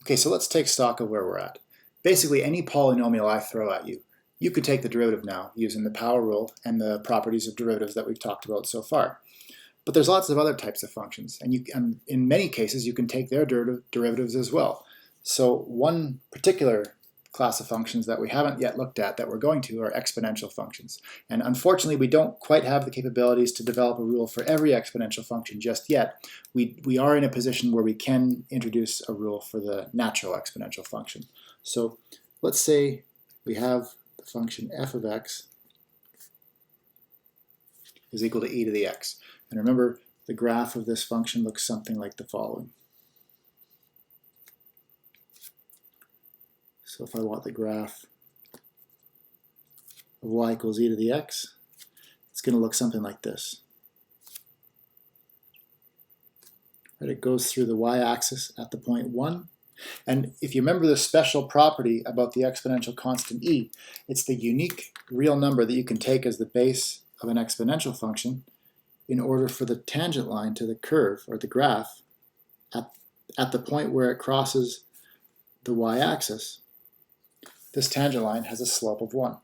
Okay, so let's take stock of where we're at. Basically, any polynomial I throw at you, you could take the derivative now using the power rule and the properties of derivatives that we've talked about so far. But there's lots of other types of functions, and in many cases you can take their derivatives as well. So one particular class of functions that we haven't yet looked at that we're going to are exponential functions. And unfortunately, we don't quite have the capabilities to develop a rule for every exponential function just yet. We are in a position where we can introduce a rule for the natural exponential function. So let's say we have the function f of x is equal to e to the x. And remember, the graph of this function looks something like the following. So if I want the graph of y equals e to the x, it's going to look something like this. Right, it goes through the y-axis at the point 1. And if you remember the special property about the exponential constant e, it's the unique real number that you can take as the base of an exponential function in order for the tangent line to the curve, or the graph, at the point where it crosses the y-axis, this tangent line has a slope of 1.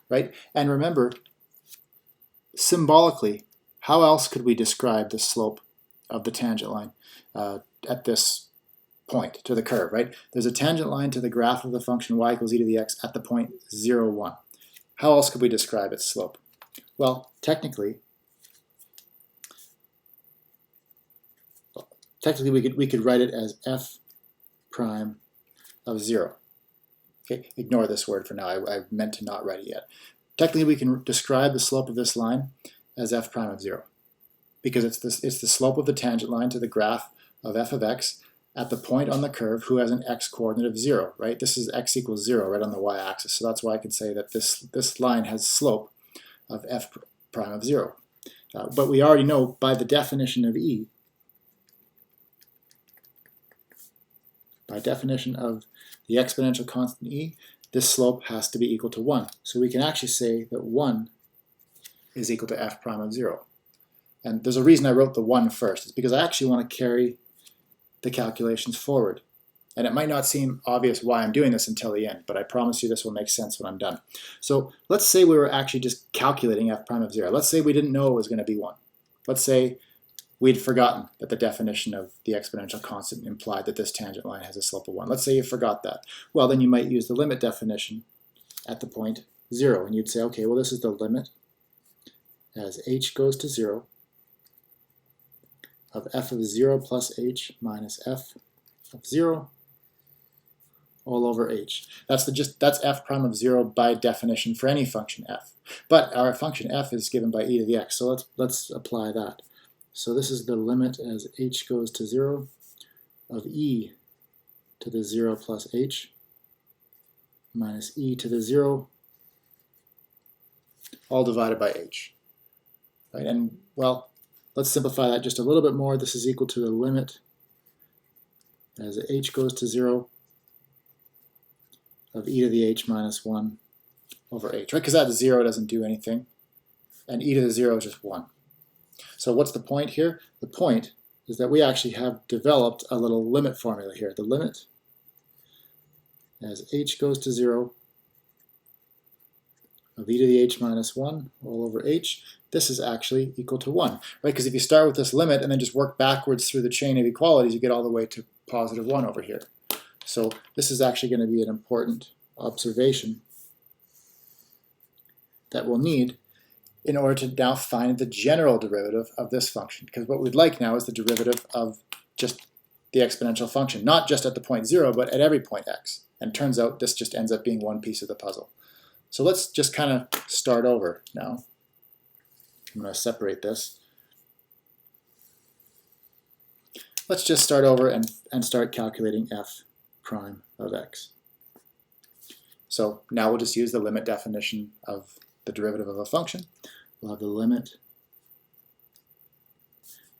Right? And remember, symbolically, how else could we describe the slope of the tangent line at this point to the curve, right? There's a tangent line to the graph of the function y equals e to the x at the point 0, 1. How else could we describe its slope? Well, technically we could write it as f prime of 0. Okay, ignore this word for now. I meant to not write it yet. Technically, we can describe the slope of this line as f prime of 0, because it's the slope of the tangent line to the graph of f of x at the point on the curve who has an x-coordinate of 0, right? This is x equals 0 right on the y-axis, so that's why I can say that this line has slope of f prime of 0. But we already know by the definition of e, by definition of the exponential constant e, this slope has to be equal to 1. So we can actually say that 1 is equal to f prime of 0. And there's a reason I wrote the 1 first. It's because I actually want to carry the calculations forward. And it might not seem obvious why I'm doing this until the end, but I promise you this will make sense when I'm done. So let's say we were actually just calculating f prime of 0. Let's say we didn't know it was going to be 1. Let's say we'd forgotten that the definition of the exponential constant implied that this tangent line has a slope of 1. Let's say you forgot that. Well, then you might use the limit definition at the point 0. And you'd say, okay, well, this is the limit as h goes to 0 of f of 0 plus h minus f of 0 all over h. That's f prime of 0 by definition for any function f. But our function f is given by e to the x, so let's apply that. So this is the limit as h goes to 0 of e to the 0 plus h minus e to the 0 all divided by h. Right? And, well, let's simplify that just a little bit more. This is equal to the limit as h goes to 0 of e to the h minus 1 over h, right? Because that 0 doesn't do anything, and e to the 0 is just 1. So what's the point here? The point is that we actually have developed a little limit formula here. The limit as h goes to 0 of e to the h minus 1 all over h, this is actually equal to 1, right? Because if you start with this limit and then just work backwards through the chain of equalities, you get all the way to positive 1 over here. So this is actually going to be an important observation that we'll need in order to now find the general derivative of this function. Because what we'd like now is the derivative of just the exponential function, not just at the point 0, but at every point x. And it turns out this just ends up being one piece of the puzzle. So let's just kind of start over now. I'm going to separate this. Let's just start over and start calculating f prime of x. So now we'll just use the limit definition of the derivative of a function. We'll have the limit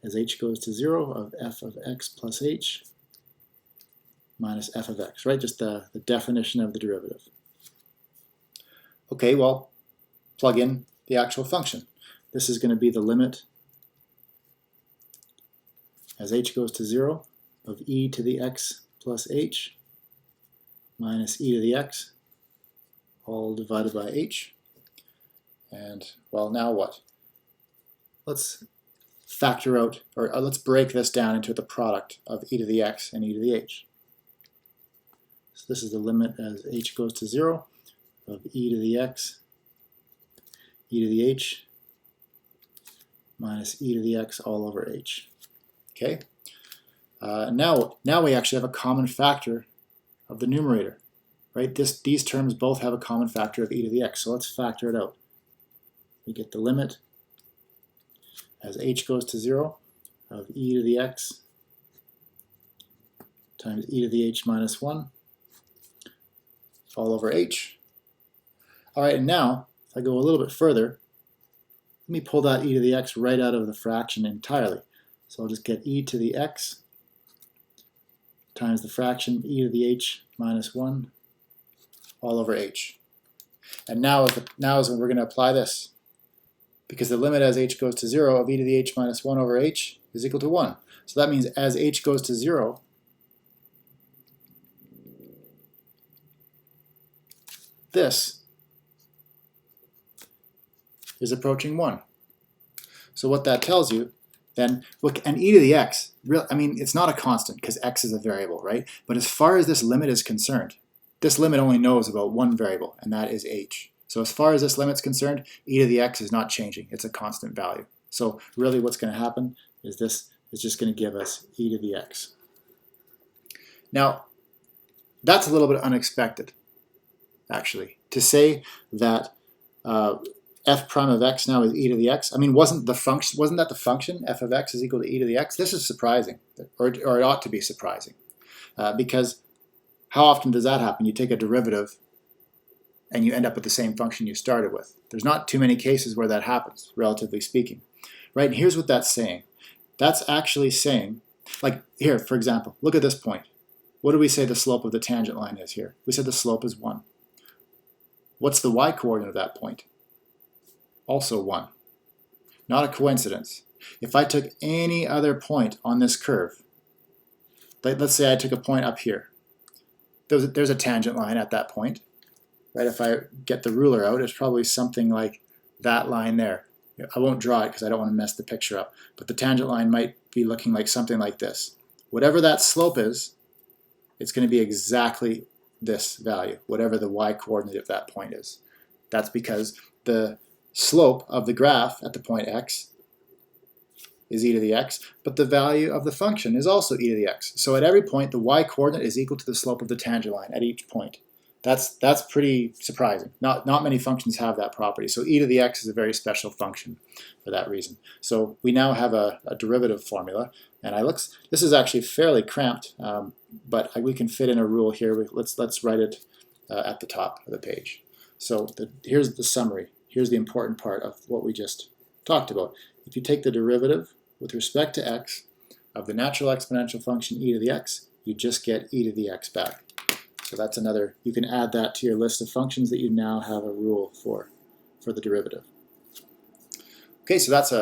as h goes to 0 of f of x plus h minus f of x, right? Just the definition of the derivative. Okay, well, plug in the actual function. This is going to be the limit as h goes to 0 of e to the x plus h minus e to the x, all divided by h. And, well, now what? Let's factor out, or let's break this down into the product of e to the x and e to the h. So this is the limit as h goes to 0 of e to the x, e to the h, minus e to the x all over h. Okay? Now we actually have a common factor of the numerator, right? These terms both have a common factor of e to the x, so let's factor it out. We get the limit as h goes to 0 of e to the x times e to the h minus 1 all over h. All right, and now, if I go a little bit further, let me pull that e to the x right out of the fraction entirely. So I'll just get e to the x times the fraction e to the h minus 1 all over h. And now is when we're going to apply this, because the limit as h goes to 0 of e to the h minus 1 over h is equal to 1. So that means as h goes to 0, this is approaching 1. So what that tells you, then, look, and e to the x, I mean, it's not a constant because x is a variable, right? But as far as this limit is concerned, this limit only knows about one variable, and that is h. So as far as this limit's concerned, e to the x is not changing. It's a constant value. So really what's going to happen is this is just going to give us e to the x. Now, that's a little bit unexpected, actually. To say that f prime of x now is e to the x. I mean, wasn't that the function f of x is equal to e to the x? This is surprising, or it ought to be surprising, because how often does that happen? You take a derivative and you end up with the same function you started with. There's not too many cases where that happens, relatively speaking. Right, and here's what that's saying. That's actually saying, like here, for example, look at this point. What do we say the slope of the tangent line is here? We said the slope is 1. What's the y-coordinate of that point? Also 1. Not a coincidence. If I took any other point on this curve, let's say I took a point up here. There's a tangent line at that point. Right? If I get the ruler out, it's probably something like that line there. I won't draw it because I don't want to mess the picture up, but the tangent line might be looking like something like this. Whatever that slope is, it's going to be exactly this value, whatever the y-coordinate of that point is. That's because the slope of the graph at the point x is e to the x, but the value of the function is also e to the x. So at every point, the y-coordinate is equal to the slope of the tangent line at each point. That's pretty surprising. Not many functions have that property. So e to the x is a very special function for that reason. So we now have a derivative formula, and this is actually fairly cramped, but we can fit in a rule here. Let's write it at the top of the page. So here's the summary. Here's the important part of what we just talked about. If you take the derivative with respect to x of the natural exponential function e to the x, you just get e to the x back. So that's another, you can add that to your list of functions that you now have a rule for the derivative. Okay, so that's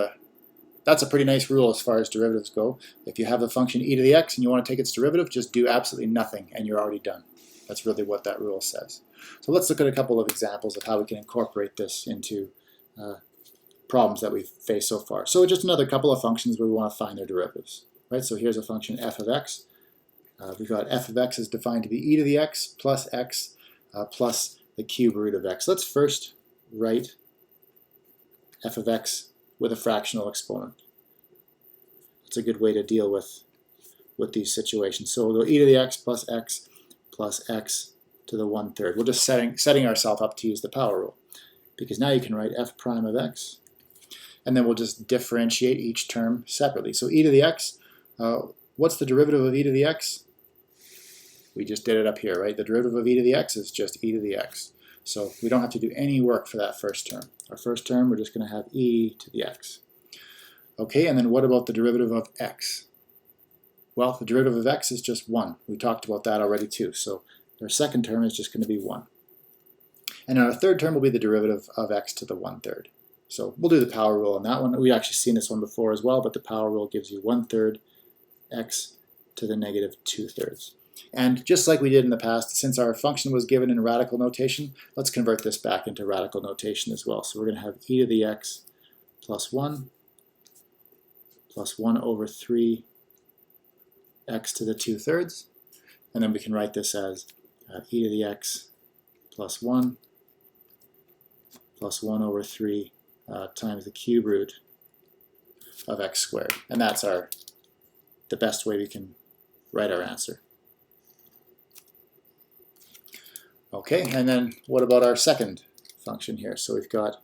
a pretty nice rule as far as derivatives go. If you have the function e to the x and you want to take its derivative, just do absolutely nothing and you're already done. That's really what that rule says. So let's look at a couple of examples of how we can incorporate this into problems that we've faced so far. So just another couple of functions where we want to find their derivatives. Right? So here's a function f of x. We've got f of x is defined to be e to the x plus the cube root of x. Let's first write f of x with a fractional exponent. It's a good way to deal with these situations. So we'll go e to the x plus x to the 1/3. We're just setting ourselves up to use the power rule, because now you can write f prime of x, and then we'll just differentiate each term separately. So e to the x, what's the derivative of e to the x? We just did it up here, right? The derivative of e to the x is just e to the x. So we don't have to do any work for that first term. Our first term, we're just going to have e to the x. Okay, and then what about the derivative of x? Well, the derivative of x is just 1. We talked about that already too. So our second term is just going to be 1. And our third term will be the derivative of x to the 1/3. So we'll do the power rule on that one. We've actually seen this one before as well, but the power rule gives you 1/3 x to the negative 2/3. And just like we did in the past, since our function was given in radical notation, let's convert this back into radical notation as well. So we're going to have e to the x plus 1 over 3 x to the 2/3. And then we can write this as e to the x plus 1 over 3 times the cube root of x squared. And that's the best way we can write our answer. Okay, and then what about our second function here? So we've got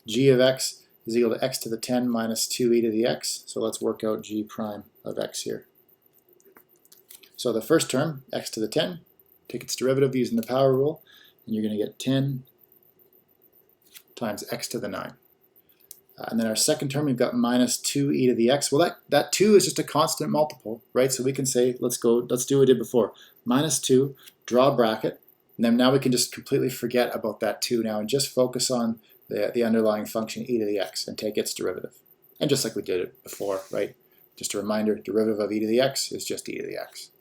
g of x is equal to x to the 10 minus 2e to the x. So let's work out g prime of x here. So the first term, x to the 10, take its derivative using the power rule, and you're going to get 10 times x to the 9. And then our second term, we've got minus 2e to the x. Well, that 2 is just a constant multiple, right? So we can say, let's do what we did before. Minus 2, draw a bracket, and then now we can just completely forget about that 2 now and just focus on the underlying function e to the x and take its derivative. And just like we did it before, right? Just a reminder, derivative of e to the x is just e to the x.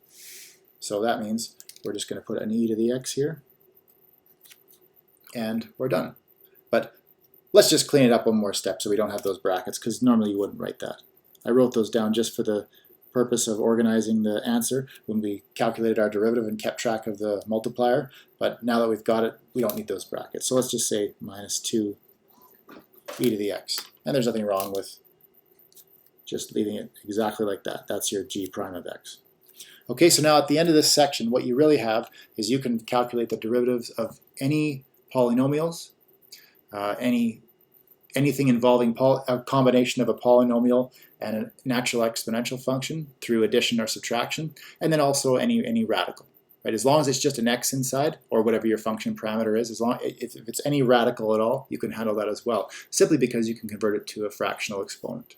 So that means we're just going to put an e to the x here, and we're done. But let's just clean it up one more step so we don't have those brackets, because normally you wouldn't write that. I wrote those down just for the purpose of organizing the answer when we calculated our derivative and kept track of the multiplier, but now that we've got it, we don't need those brackets. So let's just say minus 2 e to the x. And there's nothing wrong with just leaving it exactly like that. That's your g prime of x. Okay, so now at the end of this section, what you really have is you can calculate the derivatives of any polynomials, anything involving a combination of a polynomial and a natural exponential function through addition or subtraction, and then also any radical. Right? As long as it's just an x inside, or whatever your function parameter is, if it's any radical at all, you can handle that as well, simply because you can convert it to a fractional exponent.